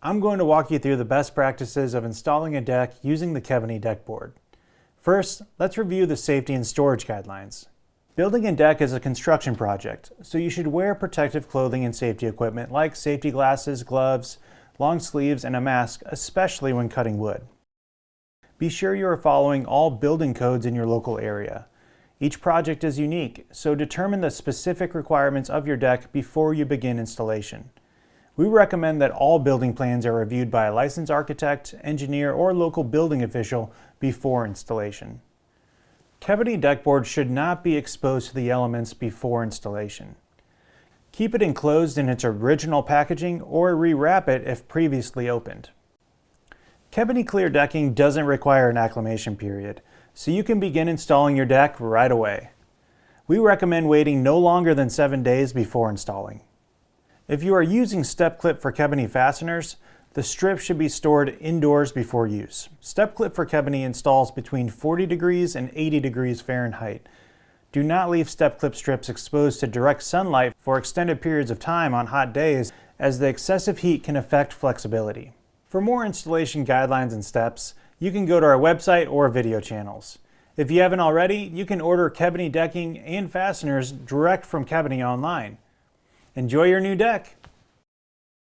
I'm going to walk you through the best practices of installing a deck using the Kebony Deck Board. First, let's review the safety and storage guidelines. Building a deck is a construction project, so you should wear protective clothing and safety equipment like safety glasses, gloves, long sleeves, and a mask, especially when cutting wood. Be sure you are following all building codes in your local area. Each project is unique, so determine the specific requirements of your deck before you begin installation. We recommend that all building plans are reviewed by a licensed architect, engineer, or local building official before installation. Kebony Deck Board should not be exposed to the elements before installation. Keep it enclosed in its original packaging or rewrap it if previously opened. Kebony Clear decking doesn't require an acclimation period, so you can begin installing your deck right away. We recommend waiting no longer than 7 days before installing. If you are using step clip for Kebony fasteners, the strip should be stored indoors before use. Step clip for Kebony installs between 40 degrees and 80 degrees Fahrenheit. Do not leave step clip strips exposed to direct sunlight for extended periods of time on hot days, as the excessive heat can affect flexibility. For more installation guidelines and steps, you can go to our website or video channels. If you haven't already, you can order Kebony decking and fasteners direct from Kebony online. Enjoy your new deck!